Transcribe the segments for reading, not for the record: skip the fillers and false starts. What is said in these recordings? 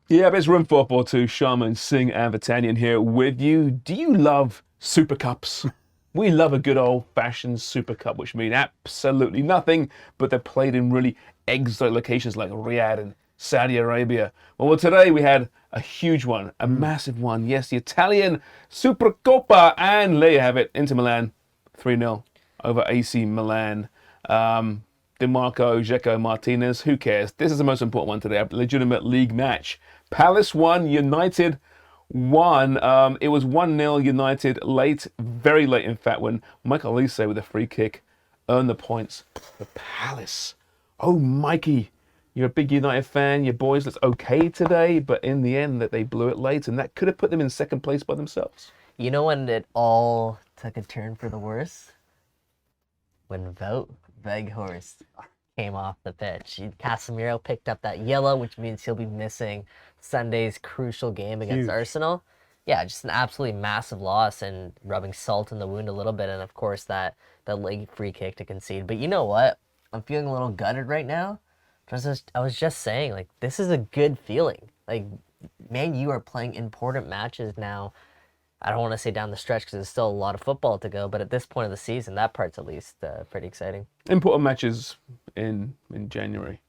Yeah, it's Room 442, Sharman, Singh and Vatanian here with you. Do you love Super Cups? We love a good old-fashioned Super Cup, which mean absolutely nothing, but they're played in really exotic locations like Riyadh and Saudi Arabia. Well, today we had a huge one, a massive one. Yes, the Italian Supercoppa, and there you have it, Inter Milan 3-0 over AC Milan. DeMarco, Dzeko, Martinez, who cares? This is the most important one today, a legitimate league match. Palace won, United won. It was 1-0 United late, very late in fact, when Michael Olise with a free kick earned the points for Palace. Oh, Mikey, you're a big United fan. Your boys looked okay today, but in the end that they blew it late, and that could have put them in second place by themselves. You know when it all took a turn for the worse? When Wout Weghorst came off the pitch. Casemiro picked up that yellow, which means he'll be missing Sunday's crucial game against Arsenal. Yeah, just an absolutely massive loss and rubbing salt in the wound a little bit. And of course, that late free kick to concede. But you know what? I'm feeling a little gutted right now. I was just saying, like, this is a good feeling. Like, man, you are playing important matches now. I don't want to say down the stretch because there's still a lot of football to go, but at this point of the season, that part's at least pretty exciting. Important matches in January.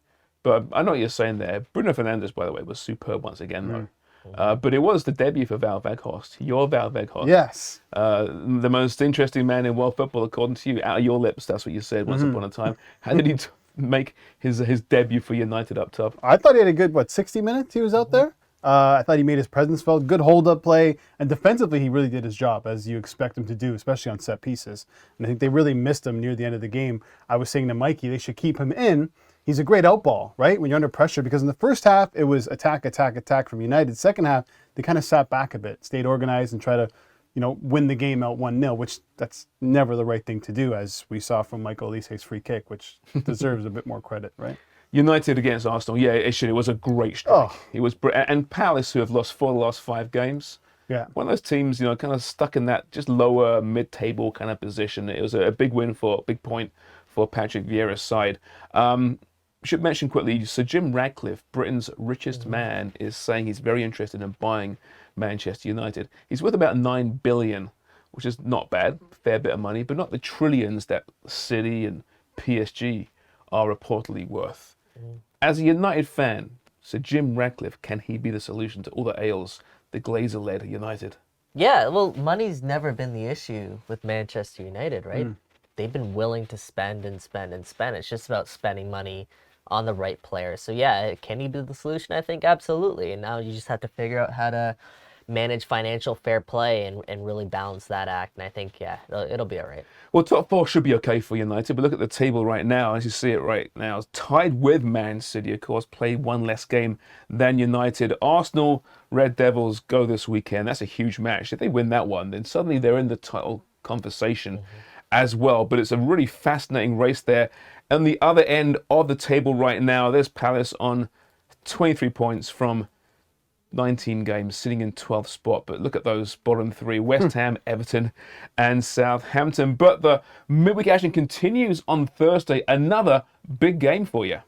But I know what you're saying there. Bruno Fernandes, by the way, was superb once again, though. But it was the debut for Val Weghorst, your Val Weghorst. Yes. The most interesting man in world football, according to you. Out of your lips, that's what you said once upon a time. How did he make his debut for United up top? I thought he had a good, 60 minutes he was out there? I thought he made his presence felt. Good hold-up play. And defensively, he really did his job, as you expect him to do, especially on set pieces. And I think they really missed him near the end of the game. I was saying to Mikey, they should keep him in. He's a great outball, right? When you're under pressure. Because in the first half, it was attack, attack, attack from United. Second half, they kind of sat back a bit, stayed organized, and try to, win the game out 1-0, which that's never the right thing to do, as we saw from Michael Olise's free kick, which deserves a bit more credit, right? United against Arsenal, yeah, it should. It was a great strike. It was, and Palace, who have lost 4 of the last 5 games. Yeah. One of those teams, kind of stuck in that just lower mid-table kind of position. It was a big win big point for Patrick Vieira's side. Should mention quickly, Sir Jim Ratcliffe, Britain's richest man, is saying he's very interested in buying Manchester United. He's worth about 9 billion, which is not bad, fair bit of money, but not the trillions that City and PSG are reportedly worth. As a United fan, Sir Jim Ratcliffe, can he be the solution to all the ails the Glazer-led United? Yeah, well, money's never been the issue with Manchester United, right? They've been willing to spend and spend and spend. It's just about spending money on the right players. So yeah, can he be the solution? I think absolutely. And now you just have to figure out how to manage financial fair play and really balance that act. And I think, yeah, it'll be all right. Well, top 4 should be okay for United, but look at the table right now, as you see it right now. Tied with Man City, of course, played 1 less game than United. Arsenal, Red Devils go this weekend. That's a huge match. If they win that one, then suddenly they're in the title conversation as well. But it's a really fascinating race there. On the other end of the table right now, there's Palace on 23 points from 19 games, sitting in 12th spot. But look at those bottom 3, West Ham, Everton and Southampton. But the midweek action continues on Thursday. Another big game for you.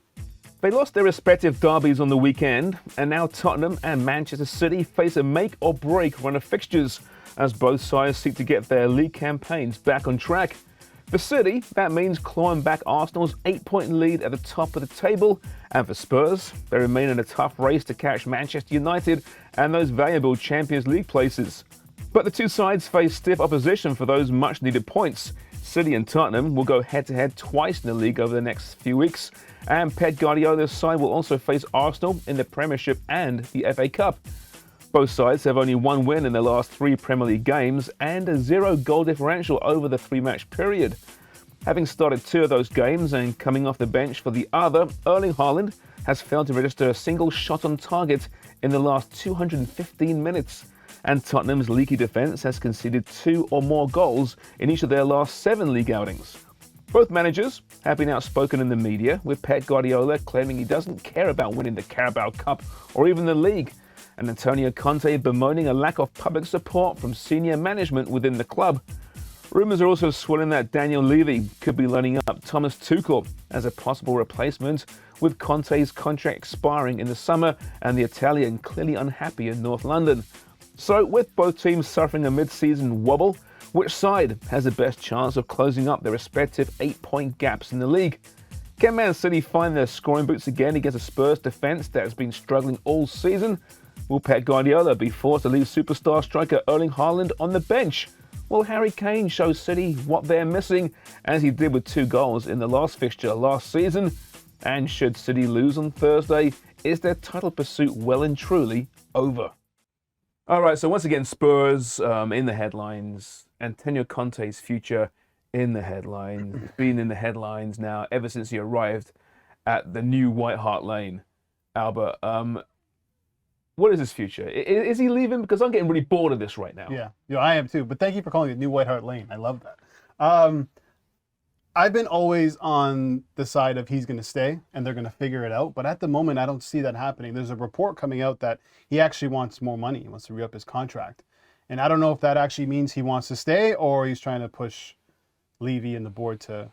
They lost their respective derbies on the weekend, and now Tottenham and Manchester City face a make-or-break run of fixtures as both sides seek to get their league campaigns back on track. For City, that means clawing back Arsenal's 8-point lead at the top of the table. And for Spurs, they remain in a tough race to catch Manchester United and those valuable Champions League places. But the two sides face stiff opposition for those much-needed points. City and Tottenham will go head-to-head twice in the league over the next few weeks. And Pep Guardiola's side will also face Arsenal in the Premiership and the FA Cup. Both sides have only 1 win in their last 3 Premier League games and a 0 goal differential over the 3-match period. Having started 2 of those games and coming off the bench for the other, Erling Haaland has failed to register a single shot on target in the last 215 minutes. And Tottenham's leaky defence has conceded 2 or more goals in each of their last 7 league outings. Both managers have been outspoken in the media, with Pep Guardiola claiming he doesn't care about winning the Carabao Cup or even the league, and Antonio Conte bemoaning a lack of public support from senior management within the club. Rumours are also swirling that Daniel Levy could be lining up Thomas Tuchel as a possible replacement, with Conte's contract expiring in the summer and the Italian clearly unhappy in North London. So, with both teams suffering a mid-season wobble, which side has the best chance of closing up their respective 8-point gaps in the league? Can Man City find their scoring boots again against a Spurs defence that has been struggling all season? Will Pep Guardiola be forced to leave superstar striker Erling Haaland on the bench? Will Harry Kane show City what they're missing, as he did with 2 goals in the last fixture last season? And should City lose on Thursday, is their title pursuit well and truly over? All right, so once again, Spurs in the headlines. Antonio Conte's future in the headlines. It's been in the headlines now ever since he arrived at the new White Hart Lane. Albert, what is his future? Is he leaving? Because I'm getting really bored of this right now. Yeah, I am too. But thank you for calling it New White Hart Lane. I love that. I've been always on the side of he's going to stay and they're going to figure it out. But at the moment, I don't see that happening. There's a report coming out that he actually wants more money. He wants to re-up his contract. And I don't know if that actually means he wants to stay or he's trying to push Levy and the board to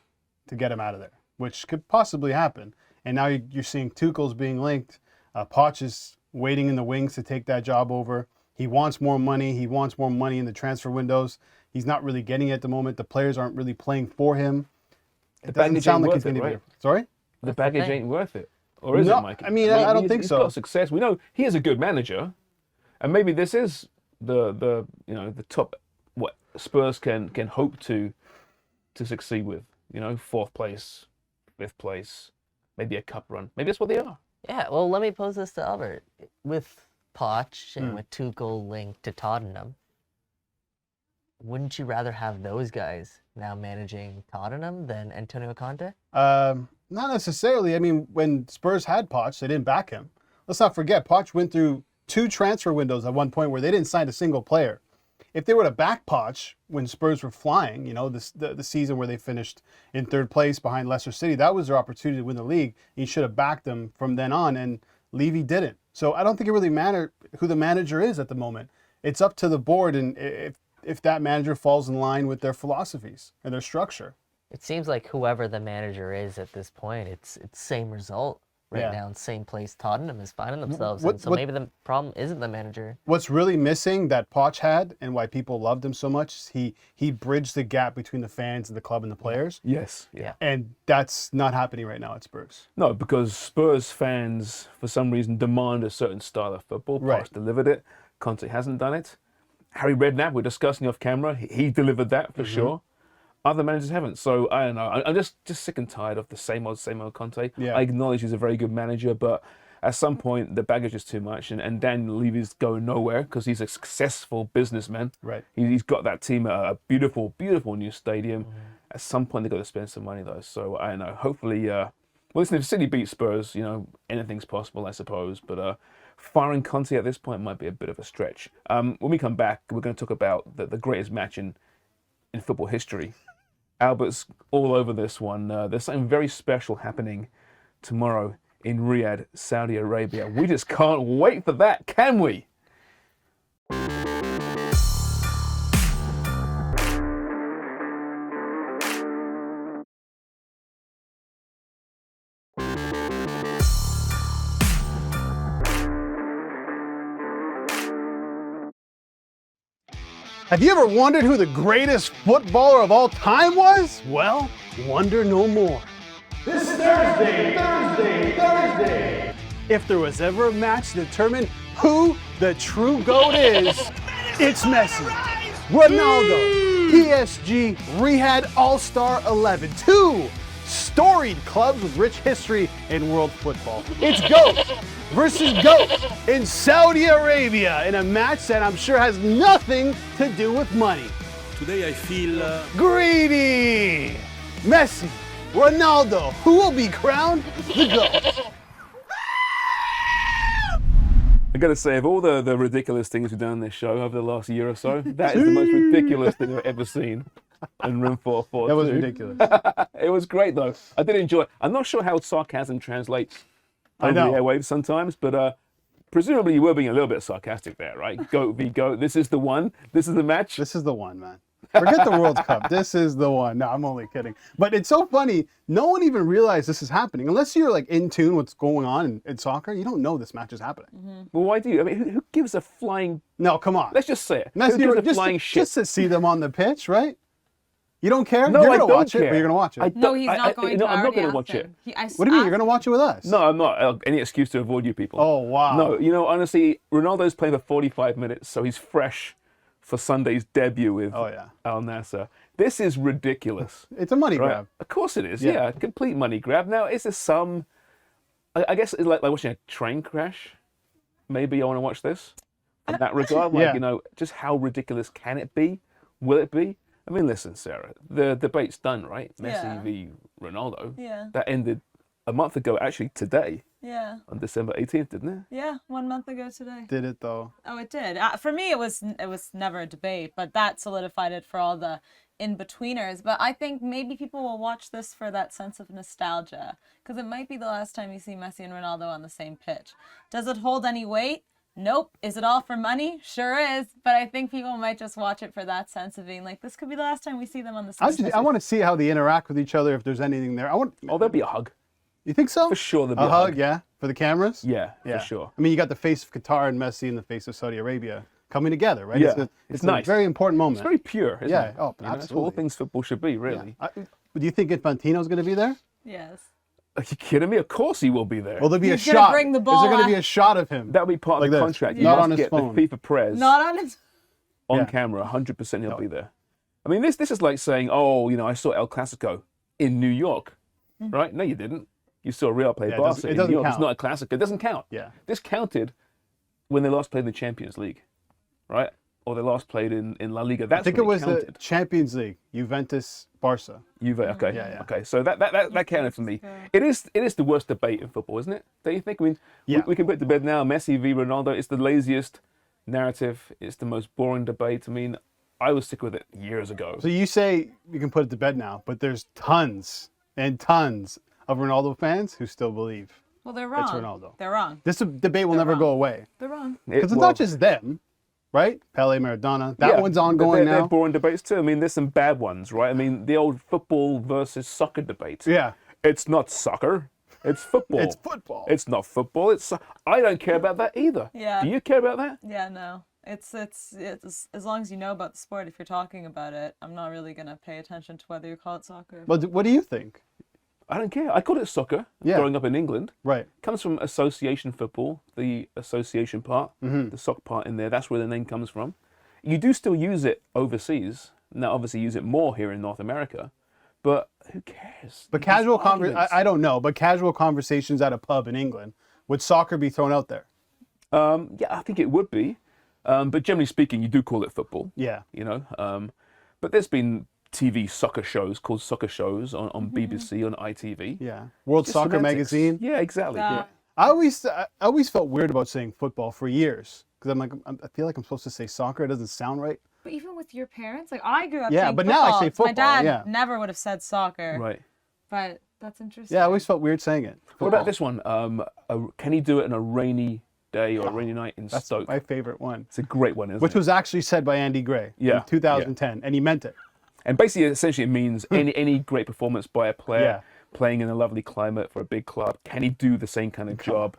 get him out of there, which could possibly happen. And now you're seeing Tuchel's being linked. Poch is waiting in the wings to take that job over. He wants more money. He wants more money in the transfer windows. He's not really getting it at the moment. The players aren't really playing for him. It doesn't sound like he's going to be. Sorry? The baggage ain't worth it. Or is No, it, Mike? I mean, I don't think so. He's got success. We know he is a good manager. And maybe this is the top what Spurs can hope to succeed with. 4th place, 5th place, maybe a cup run. Maybe that's what they are. Yeah, well, let me pose this to Albert. With Poch and with Tuchel linked to Tottenham, wouldn't you rather have those guys now managing Tottenham than Antonio Conte? Not necessarily. I mean, when Spurs had Poch, they didn't back him. Let's not forget, Poch went through 2 transfer windows at one point where they didn't sign a single player. If they were to back Poch when Spurs were flying, the season where they finished in 3rd place behind Leicester City, that was their opportunity to win the league. He should have backed them from then on, and Levy didn't. So I don't think it really matters who the manager is at the moment. It's up to the board, and if that manager falls in line with their philosophies and their structure. It seems like whoever the manager is at this point, it's same result right now in same place Tottenham is finding themselves in. So maybe the problem isn't the manager. What's really missing that Poch had and why people loved him so much is he bridged the gap between the fans and the club and the players. Yes. Yeah. And that's not happening right now at Spurs. No, because Spurs fans, for some reason, demand a certain style of football. Right. Poch delivered it. Conte hasn't done it. Harry Redknapp, we're discussing off camera, he delivered that for sure. Other managers haven't. So, I don't know. I'm just sick and tired of the same old Conte. Yeah. I acknowledge he's a very good manager, but at some point, the baggage is too much. And Daniel Levy's going nowhere because he's a successful businessman. Right. He's got that team at a beautiful, beautiful new stadium. At some point, they've got to spend some money, though. So, I don't know. Hopefully, well, listen, if City beats Spurs, anything's possible, I suppose. But firing Conte at this point might be a bit of a stretch. When we come back, we're going to talk about the greatest match in football history. Albert's all over this one. There's something very special happening tomorrow in Riyadh, Saudi Arabia. We just can't wait for that, can we? Have you ever wondered who the greatest footballer of all time was? Well, wonder no more. This Thursday. If there was ever a match to determine who the true GOAT is, it's Messi. Ronaldo, PSG, Riyadh All-Star 11. 2 storied clubs with rich history in world football. It's GOAT versus GOAT in Saudi Arabia in a match that I'm sure has nothing to do with money. Today I feel Greedy! Messi, Ronaldo, who will be crowned the GOAT? I gotta say, of all the ridiculous things we've done on this show over the last year or so, that is the most ridiculous thing I've ever seen in Room 442. That was ridiculous. It was great though. I did enjoy it. I'm not sure how sarcasm translates over the airwaves sometimes, but presumably you were being a little bit sarcastic there, right? GOAT v GOAT. This is the one. This is the match. This is the one, man. Forget the World Cup. This is the one. No, I'm only kidding. But it's so funny. No one even realized this is happening. Unless you're like in tune what's going on in soccer, you don't know this match is happening. Well, why do you? I mean, who gives a flying? No, come on. Let's just say it. Unless Who gives you're a flying shit? just to see them on the pitch, right? You don't care? No, you're I gonna don't watch it, care. but you're gonna watch it. I What don't- No, he's not going to. I'm not already going to asked watch it. him. do you mean? You're gonna watch it with us? No, I'm not. Any excuse to avoid you people. Oh, wow. No, honestly, Ronaldo's playing for 45 minutes, so he's fresh for Sunday's debut with Oh, yeah. Al-Nassr. This is ridiculous. It's a money Right? grab. Of course it is. Yeah. Yeah, complete money grab. Now, is there some? I guess it's like watching a train crash. Maybe I want to watch this. In that regard, like Yeah. just how ridiculous can it be? Will it be? I mean, listen, Sarah. The debate's done, right? Messi Yeah. v Ronaldo. Yeah. That ended a month ago. Actually, today Yeah. on December 18th, didn't it? Yeah. 1 month ago today. Did it though? Oh, it did. For me, it was never a debate, but that solidified it for all the in-betweeners. But I think maybe people will watch this for that sense of nostalgia, because it might be the last time you see Messi and Ronaldo on the same pitch. Does it hold any weight? Nope. Is it all for money? Sure is. But I think people might just watch it for that sense of being like, this could be the last time we see them on the same pitch. I want to see how they interact with each other. If there's anything there, Oh, there'll be a hug. You think so? For sure there'll be A a hug, hug. yeah, for the cameras. Yeah, Yeah, for sure. I mean, you got the face of Qatar and Messi and the face of Saudi Arabia coming together, right? Yeah, it's nice. a very important moment. It's very pure, isn't Yeah, it? oh, That's all absolutely. things football should be, really. Do you think Infantino's going to be there? Yes. Are you kidding me? Of course he will be there. Will there be He's a gonna shot? bring the Is ball there going to out. be a shot of him? That'll be part Like of the this, contract. not You on must his get phone. the FIFA press Not on his. on Yeah. camera. 100% he'll be there. I mean, this is like saying, oh, I saw El Clasico in New York, right? No, you didn't. You saw Real play Yeah, it Barca doesn't- it in doesn't New York. count. It's not a Clasico. It doesn't count. Yeah. This counted when they last played in the Champions League, right? Or they last played in La Liga. That's I think when it was counted. the Champions League, Juventus, Barca. Juve, okay, Yeah, yeah. okay. So that counted for me. It is the worst debate in football, isn't it? Don't you think? I mean, Yeah. we can put to bed now. Messi v Ronaldo. It's the laziest narrative. It's the most boring debate. I mean, I was sick with it years ago. So you say you can put it to bed now, but there's tons and tons of Ronaldo fans who still believe Well, they're wrong. Ronaldo. They're wrong. this debate will never wrong. go away They're wrong. because it's not just them, right? Pele, Maradona. That Yeah, one's but ongoing they're now. boring debates too. I mean, there's some bad ones, right? I mean, the old football versus soccer debate. Yeah, It's not soccer. It's football. it's football. It's not football. I don't care about that either. Yeah. Do you care about that? Yeah, no. It's as long as you know about the sport. If you're talking about it, I'm not really gonna pay attention to whether you call it soccer. But what do you think? I don't care. I called it soccer Yeah. growing up in England. Right. Comes from association football, the association part, the sock part in there. That's where the name comes from. You do still use it overseas. Now, obviously, use it more here in North America. But who cares? But These casual arguments. I don't know, but casual conversations at a pub in England, would soccer be thrown out there? Yeah, I think it would be. But generally speaking, you do call it football. Yeah. But there's been TV soccer shows called soccer shows on BBC, on ITV. Yeah. World Just Soccer semantics. Magazine. Yeah, exactly. Yeah. I always felt weird about saying football for years because I'm like, I feel like I'm supposed to say soccer. It doesn't sound right. But even with your parents, like I grew up. Yeah, saying but now I say My football, dad yeah. never would have said soccer. Right. But that's interesting. Yeah, I always felt weird saying it. What about this one? Can he do it on a rainy day or a rainy night in That's Stoke? my favorite one, It's a great one, isn't which it? was actually said by Andy Gray Yeah, in 2010, and he meant it. And basically, essentially, it means any great performance by a player Yeah. playing in a lovely climate for a big club. Can he do the same kind of job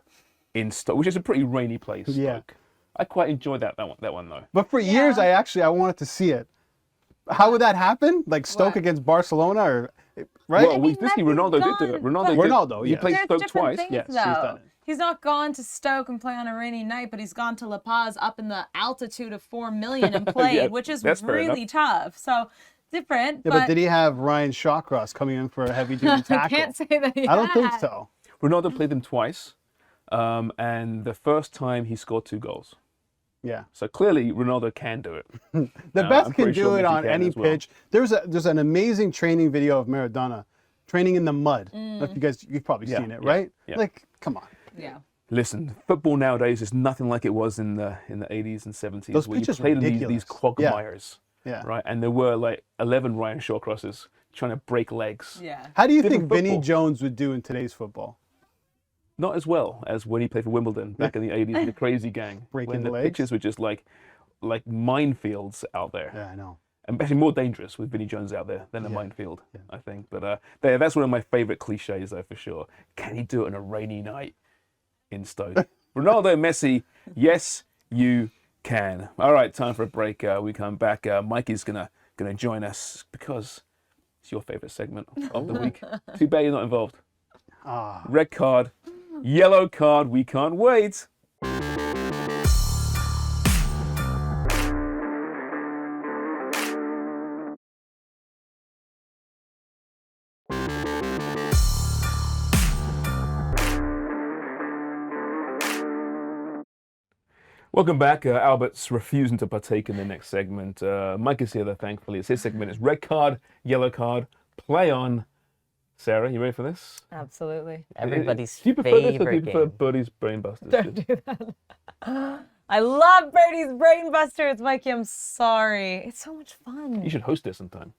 in Stoke, which is a pretty rainy place? Yeah. Stoke. I quite enjoyed that one though. But for years, I wanted to see it. How would that happen? Like Stoke What? against Barcelona, or right? Well, mean, basically, Messi's Ronaldo did do it. gone, Ronaldo, He yes. played There's Stoke different twice. things, Yes, he's though. done it. He's not gone to Stoke and play on a rainy night, but he's gone to La Paz up in the altitude of 4 million and played, Yeah, which is that's fair really tough. So different. Yeah, but did he have Ryan Shawcross coming in for a heavy duty I tackle? can't say that he I don't think had. so. Ronaldo played them twice, and the first time he scored 2 goals. Yeah. So clearly, Ronaldo can do it. The I'm best can pretty do sure it Messi on can any as well. pitch. There's an amazing training video of Maradona training in the mud. If you've probably Yeah, seen it, yeah, right? yeah. Like, come on. Yeah. Listen, football nowadays is nothing like it was in the 80s and 70s, Those where you pitches were played in these ridiculous. quagmires, Yeah. right? And there were like 11 Ryan Shawcrosses trying to break legs. Yeah. How do you Different think Vinnie football. Jones would do in today's football? Not as well as when he played for Wimbledon back in the 80s with the Crazy Gang, Breaking when the legs. pitches were just like minefields out there. Yeah, I know. and actually more dangerous with Vinnie Jones out there than a minefield, I think. But that's one of my favorite cliches, though, for sure. Can he do it on a rainy night in Stoke? Ronaldo, Messi, yes, you can. All right, time for a break. We come back. Mikey's gonna join us because it's your favorite segment of the week. Too bad you're not involved. Red card, yellow card. We can't wait. Welcome back. Albert's refusing to partake in the next segment. Mike is here, though, thankfully. It's his segment. It's red card, yellow card, play on. Sarah, you ready for this? Absolutely. Everybody's Do you prefer this or do favorite you prefer game. Birdie's Brainbusters? Don't do that. I love Birdie's Brainbusters, Mikey. I'm sorry. It's so much fun. You should host it sometime.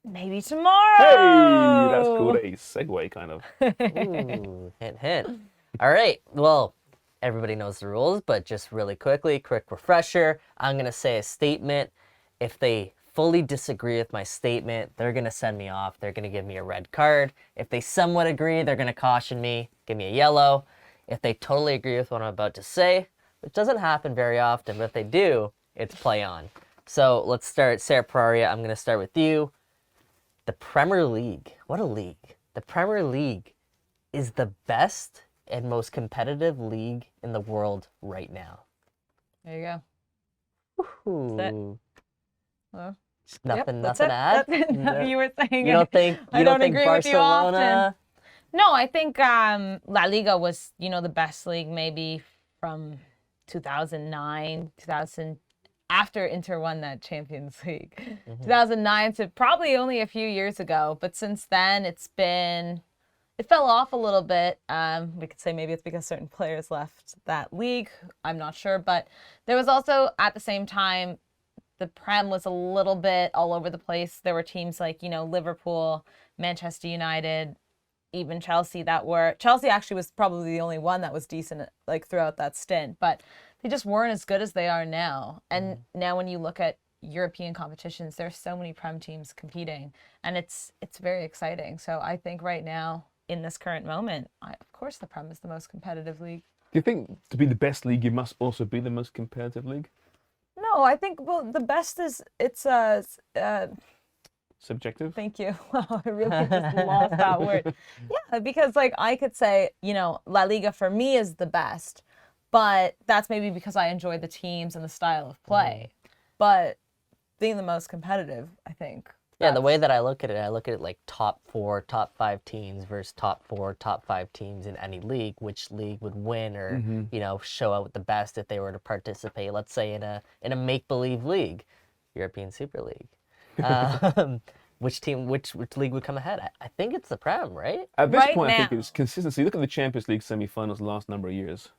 Maybe tomorrow. Hey, that's cool. A segue, kind of. Ooh, hint, hint. All right. Well, everybody knows the rules, but just really quickly, quick refresher. I'm going to say a statement. If they fully disagree with my statement, they're going to send me off. They're going to give me a red card. If they somewhat agree, they're going to caution me, give me a yellow. If they totally agree with what I'm about to say, which doesn't happen very often, but if they do, it's play on. So let's start. Sarah Praria, I'm going to start with you. The Premier League, what a league. The Premier League is the best and most competitive league in the world right now. There you go. Ooh. That's it. Well, Just nothing, yep, that's nothing it. to add? That's it. No. You were saying You don't think I don't agree with you Barcelona? No, I think La Liga was, the best league maybe from 2009, after Inter won that Champions League. 2009 to probably only a few years ago, but since then it fell off a little bit. We could say maybe it's because certain players left that league. I'm not sure, but there was also at the same time the Prem was a little bit all over the place. There were teams like, Liverpool, Manchester United, even Chelsea Chelsea actually was probably the only one that was decent like throughout that stint, but they just weren't as good as they are now. And now when you look at European competitions, there's so many Prem teams competing, and it's very exciting. So I think right now in this current moment, of course the Prem is the most competitive league. Do you think to be the best league, you must also be the most competitive league? No, I think the best is Subjective? Thank you. Wow, I really just lost that word. Yeah, because I could say, La Liga for me is the best, but that's maybe because I enjoy the teams and the style of play. But being the most competitive, I think. Yeah, the way that I look at it like top 4, top 5 teams versus top 4, top 5 teams in any league. Which league would win or show out the best if they were to participate? Let's say in a make-believe league, European Super League. Which league would come ahead? I think it's the Prem, right? At this Right point, I now. think it's consistency. Look at the Champions League semi-finals the last number of years.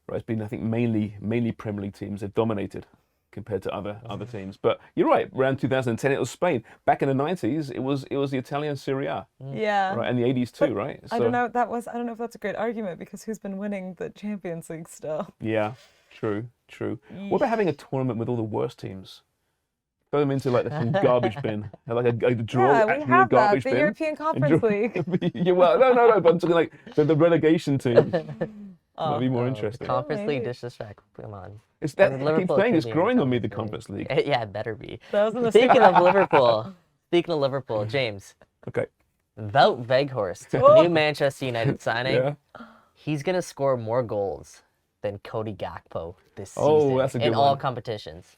Right, it's been, I think, mainly Premier League teams have dominated compared to other teams. But you're right. Around 2010, it was Spain. Back in the 90s, it was the Italian Serie A. Yeah. Right, and the 80s too, right? I don't know if that's a great argument because who's been winning the Champions League still? Yeah, true. What about having a tournament with all the worst teams? Throw them into like some garbage bin, like a draw. Yeah, we actually have a garbage that. bin. The European Conference League. Yeah, well, no, but I'm talking like the relegation team. That'd be more interesting. Conference League maybe. disrespect. Come on. It's that I keep Liverpool saying could it's be in growing on me, the Conference Conference League. League. Yeah, it better be. That was in the Speaking of Liverpool, James, Okay. Wout Weghorst, the new Manchester United signing, Yeah. he's gonna score more goals than Cody Gakpo this season Oh, that's a good in all one. competitions.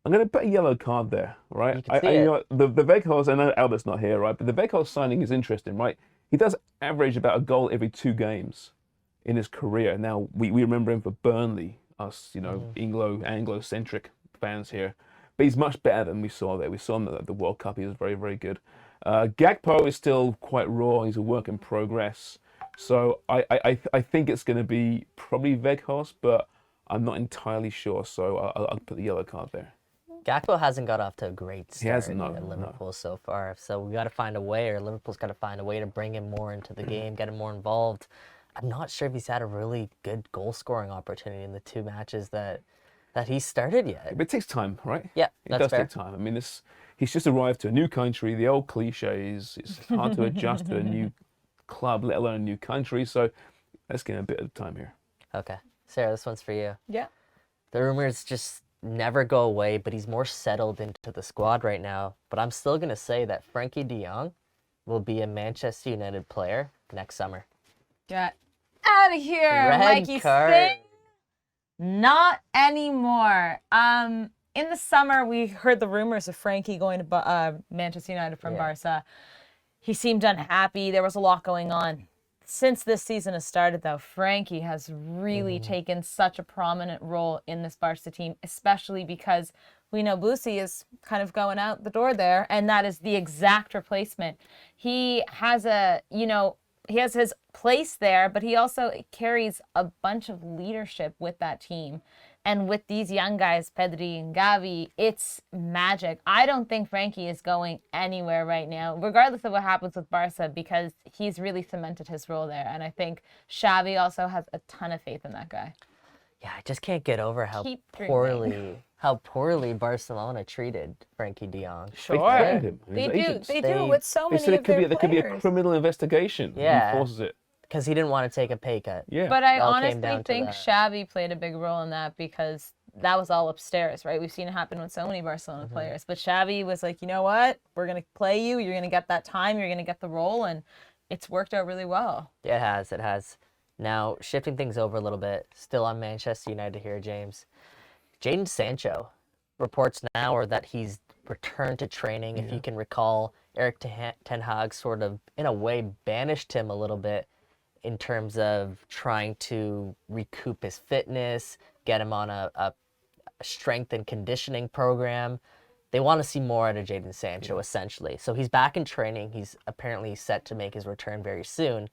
I'm going to put a yellow card there, right? You can see you it. know what, the Weghorst, I know Albert's not here, right? But the Weghorst signing is interesting, right? He does average about a goal every 2 games in his career. Now, we remember him for Burnley, us, Anglo-centric fans here. But he's much better than we saw there. We saw him at the World Cup. He was very, very good. Gakpo is still quite raw. He's a work in progress. So I think it's going to be probably Weghorst, but I'm not entirely sure. So I'll put the yellow card there. Gakpo hasn't got off to a great start hasn't, no, at no. Liverpool so far. So we got to find a way, or Liverpool's got to find a way to bring him more into the game, get him more involved. I'm not sure if he's had a really good goal-scoring opportunity in the 2 matches that that he started yet. But it takes time, right? Yeah, It that's does fair. take time. I mean, he's just arrived to a new country. The old cliches, it's hard to adjust to a new club, let alone a new country. So let's give him a bit of time here. Okay. Sarah, this one's for you. Yeah. The rumors just never go away, but he's more settled into the squad right now. But I'm still going to say that Frankie de Jong will be a Manchester United player next summer. Get out of here, Red Mikey card. Singh. Not anymore. In the summer, we heard the rumors of Frankie going to Manchester United from Yeah. Barca. He seemed unhappy. There was a lot going on. Since this season has started, though, Frankie has really taken such a prominent role in this Barca team, especially because we know Boosie is kind of going out the door there, and that is the exact replacement. He has he has his place there, but he also carries a bunch of leadership with that team. And with these young guys, Pedri and Gavi, it's magic. I don't think Frankie is going anywhere right now, regardless of what happens with Barca, because he's really cemented his role there. And I think Xavi also has a ton of faith in that guy. Yeah, I just can't get over how Keep dreaming. poorly Barcelona treated Frankie de Jong. They threatened him. They His do. agents. They They- do with so They many said of their there could be a players. criminal investigation. Yeah. He forces it. Because he didn't want to take a pay cut. Yeah. But I It all came honestly down to think that. Xavi played a big role in that because that was all upstairs, right? We've seen it happen with so many Barcelona Mm-hmm. players. But Xavi was like, you know what? We're going to play you. You're going to get that time. You're going to get the role. And it's worked out really well. Yeah, it has. It has. Now, shifting things over a little bit, still on Manchester United here, James. Jadon Sancho reports now are that he's returned to training. If you can recall, Eric Ten Hag sort of, in a way, banished him a little bit in terms of trying to recoup his fitness, get him on a strength and conditioning program. They want to see more out of Jadon Sancho, essentially. So he's back in training. He's apparently set to make his return very soon.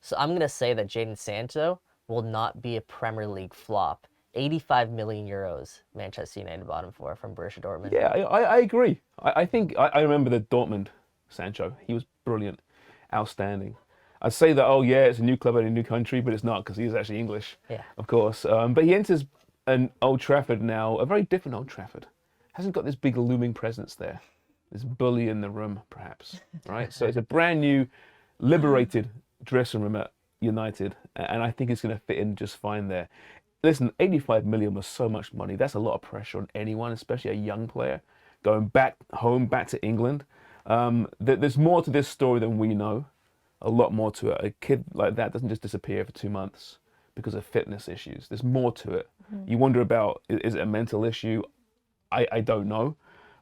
So I'm going to say that Jadon Sancho will not be a Premier League flop. 85 million euros Manchester United bought him for from Borussia Dortmund. Yeah, I agree. I think I remember the Dortmund Sancho. He was brilliant, outstanding. I'd say that, oh yeah, it's a new club in a new country, but it's not because he's actually English, Yeah. of course. But he enters an Old Trafford now, a very different Old Trafford. Hasn't got this big looming presence there. This bully in the room, perhaps, right? So it's a brand new, liberated dressing room at United, and I think it's going to fit in just fine there. Listen, 85 million was so much money. That's a lot of pressure on anyone, especially a young player, going back home, back to England. There's more to this story than we know. A lot more to it. A kid like that doesn't just disappear for 2 months because of fitness issues. There's more to it. You wonder about, is it a mental issue? I don't know.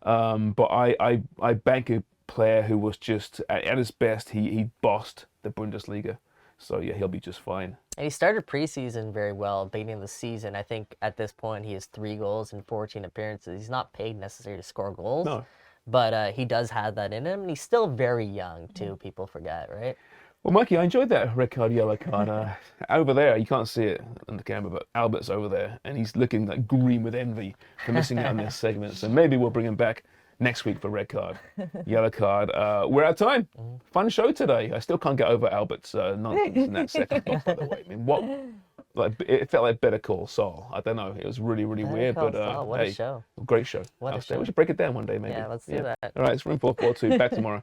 But I bank a player who was just, at his best, he bossed the Bundesliga. So yeah, he'll be just fine. And he started preseason very well, beginning of the season. I think at this point he has 3 goals in 14 appearances. He's not paid necessarily to score goals. No. But he does have that in him, and he's still very young, too. People forget, right? Well, Mikey, I enjoyed that red card, yellow card. Over there, you can't see it on the camera, but Albert's over there, and he's looking like green with envy for missing out on this segment. So maybe we'll bring him back next week for red card, yellow card. We're out of time. Fun show today. I still can't get over Albert's nonsense in that second box, by the way. I mean, what? Like, it felt like Better Call Saul. I don't know. It was really, really weird, Call but Saul, what a hey, show. great show. What a I'll say. show. We should break it down one day, maybe. Yeah, let's do that. All right, it's room 442. Back tomorrow.